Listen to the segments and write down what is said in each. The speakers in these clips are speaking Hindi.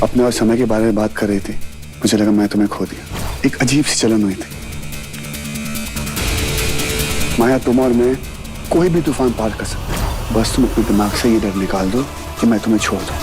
अपने और समय के बारे में बात कर रही थी, मुझे लगा मैं तुम्हें खो दिया। एक अजीब सी जलन हुई थी। माया, तुम और मैं कोई भी तूफान पार कर सकते, बस तुम अपने दिमाग से ये डर निकाल दो कि मैं तुम्हें छोड़ दूं।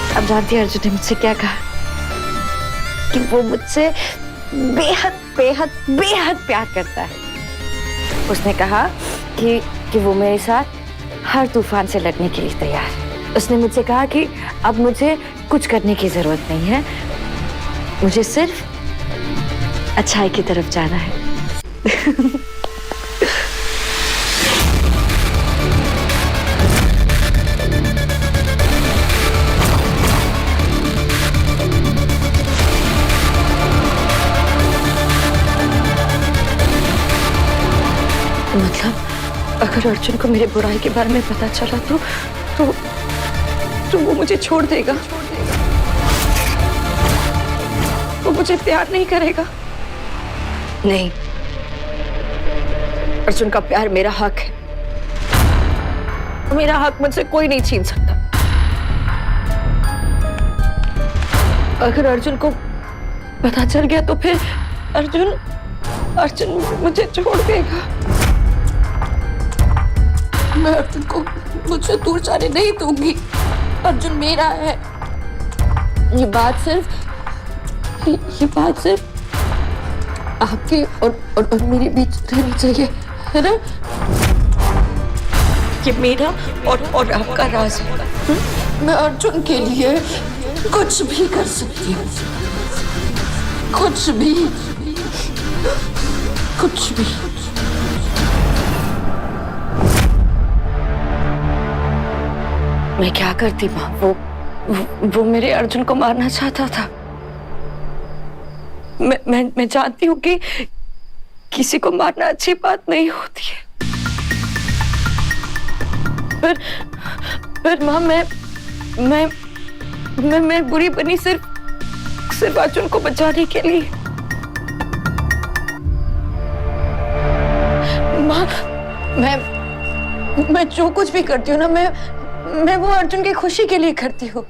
अब जानती है अर्जुन ने मुझसे क्या कहा, कि वो मुझसे बेहद बेहद बेहद प्यार करता है। उसने कहा कि वो मेरे साथ हर तूफान से लड़ने के लिए तैयार है। उसने मुझसे कहा कि अब मुझे कुछ करने की जरूरत नहीं है, मुझे सिर्फ अच्छाई की तरफ जाना है। मतलब अगर अर्जुन को मेरे बुराई के बारे में पता चला तो वो मुझे छोड़ देगा, वो मुझे प्यार नहीं करेगा। नहीं, अर्जुन का प्यार मेरा हक है, मेरा हक मुझसे कोई नहीं छीन सकता। अगर अर्जुन को पता चल गया तो फिर अर्जुन मुझे छोड़ देगा। मैं अर्जुन को मुझसे दूर जाने नहीं दूंगी। अर्जुन मेरा है। ये बात सिर्फ आपके और मेरे बीच रहनी चाहिए, है ना? ये मेरा और आपका राज है। मैं अर्जुन के लिए कुछ भी कर सकती हूँ, कुछ भी। मैं क्या करती माँ? वो मेरे अर्जुन को मारना चाहता था। मैं जानती हूँ कि किसी को मारना अच्छी बात नहीं होती है, पर माँ मैं बुरी बनी सिर्फ अर्जुन को बचाने के लिए। माँ, मैं जो कुछ भी करती हूँ ना, मैं वो अर्जुन की खुशी के लिए करती हूँ।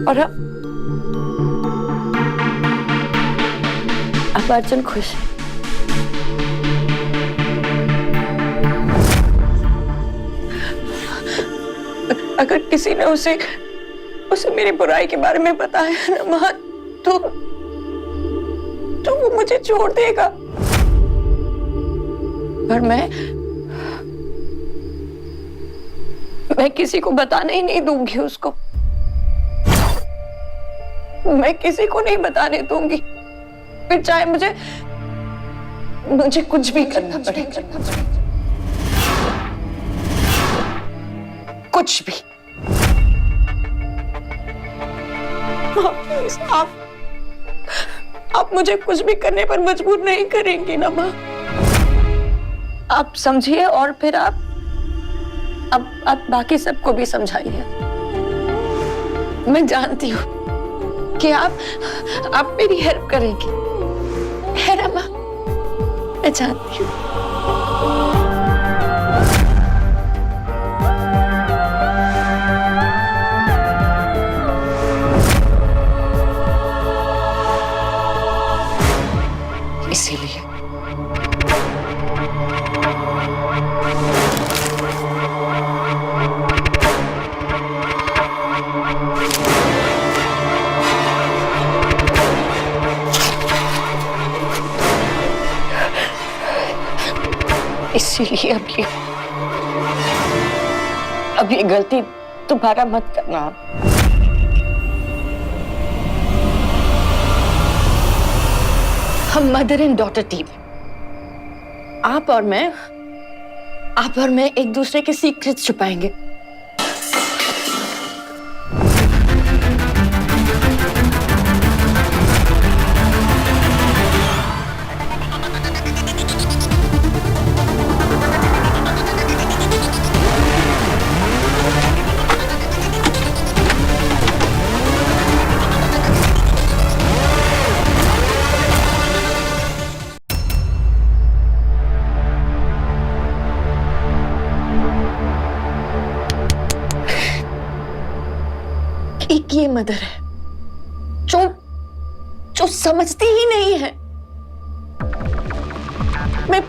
और अब अर्जुन खुश है। अगर किसी ने उसे मेरी बुराई के बारे में बताया ना माँ, तो वो मुझे छोड़ देगा। पर मैं किसी को बताने ही नहीं दूंगी उसको। मैं किसी को नहीं बताने दूंगी, फिर चाहे मुझे कुछ भी करना पड़े, कुछ भी। आप मुझे कुछ भी करने पर मजबूर नहीं करेंगी ना माँ? आप समझिए और फिर आप बाकी सबको भी समझाइए। मैं जानती हूँ कि आप मेरी हेल्प करेंगी, है ना माँ? मैं जानती हूँ। इसीलिए इसीलिए अब ये गलती दोबारा मत करना। हम मदर एंड डॉटर टीम, आप और मैं एक दूसरे के सीक्रेट्स छुपाएंगे। एक ये मदर है जो समझती ही नहीं है। मैं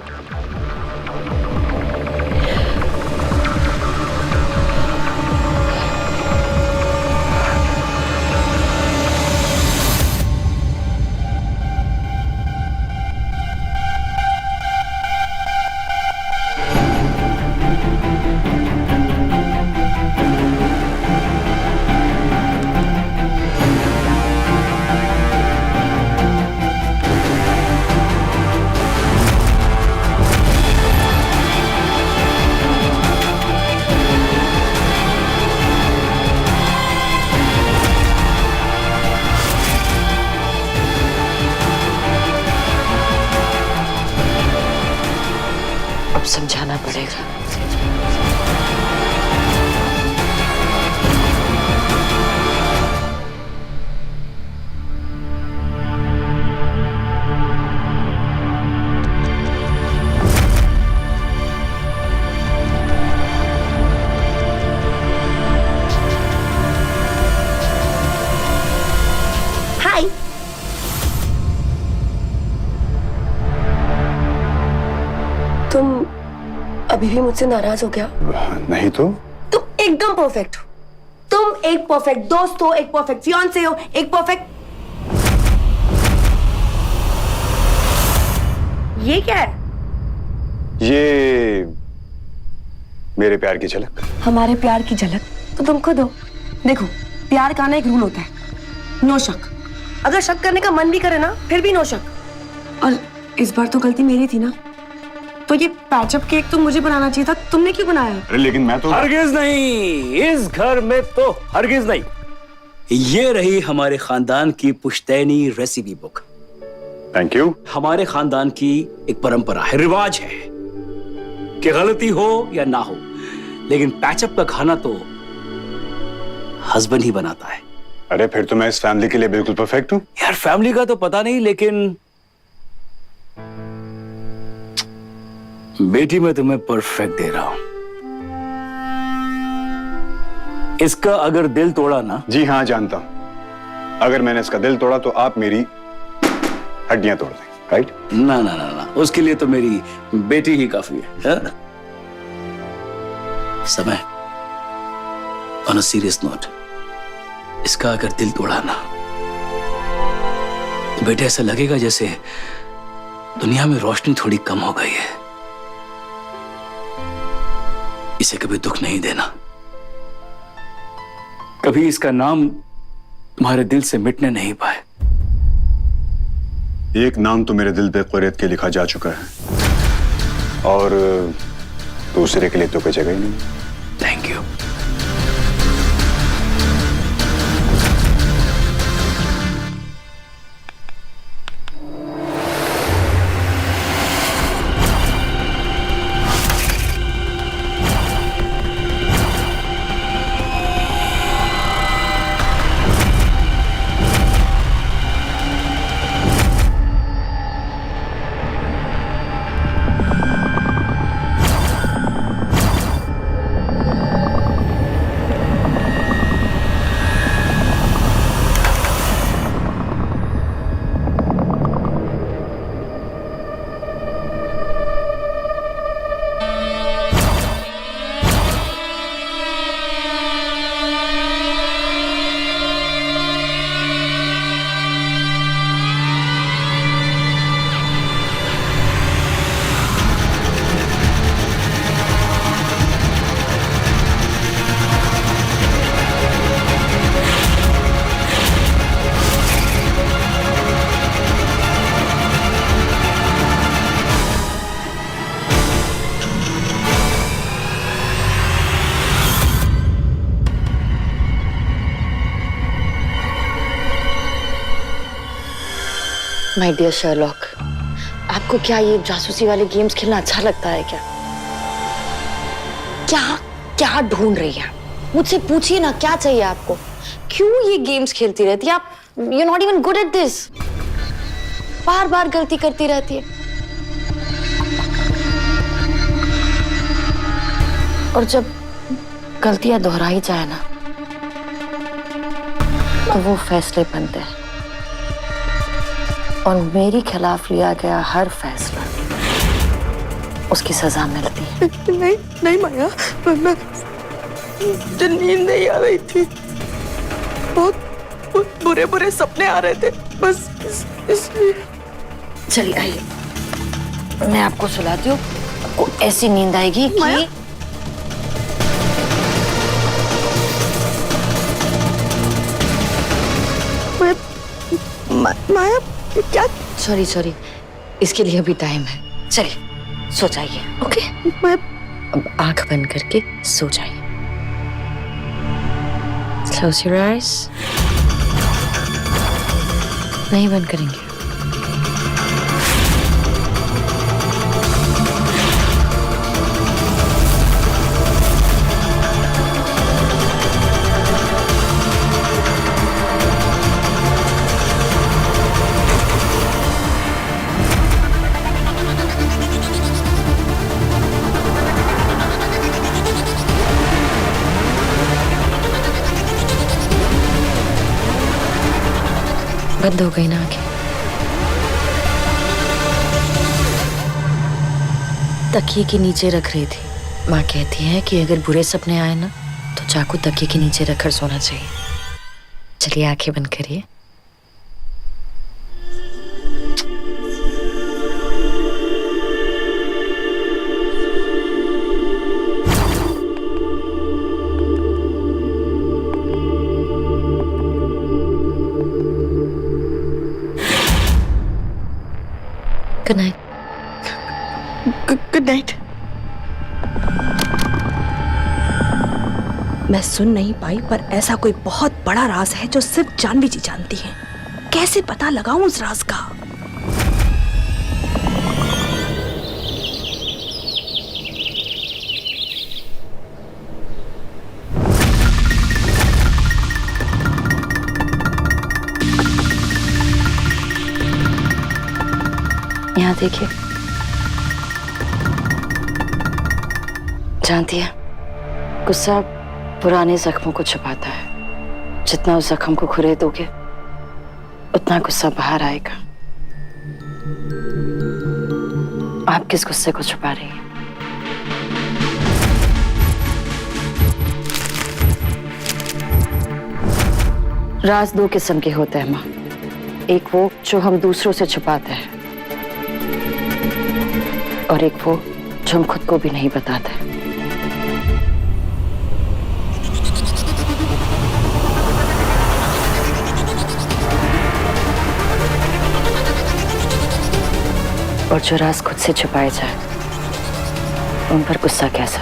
अब समझाना पड़ेगा। हाय, तुम अभी भी मुझसे नाराज हो क्या? नहीं तो। तुम एकदम परफेक्ट हो। तुम एक परफेक्ट दोस्त हो, एक परफेक्ट फियांसे हो, एक परफेक्ट। ये क्या है? ये मेरे प्यार की झलक। हमारे प्यार की झलक तो तुम खुद हो। देखो, प्यार का ना एक रूल होता है, नो शक। अगर शक करने का मन भी करे ना, फिर भी नो शक। और इस बार तो गलती मेरी थी ना, तो ये पैचअप केक तो मुझे बनाना चाहिए था, तुमने क्यों बनाया? अरे लेकिन मैं तो हरगिज नहीं, इस घर में तो हरगिज नहीं। ये रही हमारे खानदान की पुश्तैनी रेसिपी बुक। Thank you. हमारे खानदान की एक परंपरा है, रिवाज है कि गलती हो या ना हो, लेकिन पैचअप का खाना तो हस्बैंड ही बनाता है। अरे फिर तो मैं इस फैमिली के लिए बिल्कुल परफेक्ट हूँ। यार फैमिली का तो पता नहीं, लेकिन बेटी मैं तुम्हें परफेक्ट दे रहा हूं। इसका अगर दिल तोड़ा ना। जी हाँ जानता हूं, अगर मैंने इसका दिल तोड़ा तो आप मेरी हड्डियां तोड़ दें, राइट? ना ना ना ना, उसके लिए तो मेरी बेटी ही काफी है, हा? समय ऑन अ सीरियस नोट, इसका अगर दिल तोड़ा ना तो बेटे ऐसा लगेगा जैसे दुनिया में रोशनी थोड़ी कम हो गई है। इसे कभी दुख नहीं देना, कभी इसका नाम तुम्हारे दिल से मिटने नहीं पाए। एक नाम तो मेरे दिल पे क़ुरैत के लिखा जा चुका है और दूसरे के लिए तो कोई जगह ही नहीं। Thank you. My dear Sherlock, आपको क्या ये जासूसी वाले गेम्स खेलना अच्छा लगता है क्या? क्या क्या ढूंढ रही है? मुझसे पूछिए ना, क्या चाहिए आपको? क्यों ये गेम्स खेलती रहती है आप? You not even good at this. बार बार गलती करती रहती है, और जब गलतियां दोहराई जाए ना तो वो फैसले बनते हैं, और मेरे खिलाफ लिया गया हर फैसला उसकी सजा मिलती है। नहीं नहीं माया, मैं मुझे नींद नहीं आ रही थी, बहुत बुरे बुरे सपने आ रहे थे, बस इसलिए। चलिए आइए, मैं आपको सुलाती हूँ। आपको ऐसी नींद आएगी कि माया? माया क्या? सॉरी, इसके लिए अभी टाइम है। चलिए सो जाइए। ओके, मैं अब आंख बंद करके सो जाइए। Close your eyes। नहीं बंद करेंगे। बंद हो गई ना आंखें? तकिए के नीचे रख रही थी। माँ कहती है कि अगर बुरे सपने आए ना तो चाकू तकिए के नीचे रखकर सोना चाहिए। चलिए आंखें बंद करिए। Good night. Good night. मैं सुन नहीं पाई, पर ऐसा कोई बहुत बड़ा राज है जो सिर्फ जानवी जी जानती है। कैसे पता लगाऊं उस राज का? यहाँ देखिए, जानती है गुस्सा पुराने जख्मों को छुपाता है। जितना उस जख्म को खुरेदोगे उतना गुस्सा बाहर आएगा। आप किस गुस्से को छुपा रही हैं? राज दो किस्म के होते हैं माँ। एक वो जो हम दूसरों से छुपाते हैं, और एक वो जो हम खुद को भी नहीं बताते। और जो राज खुद से छुपाए जाए उन पर गुस्सा कैसा?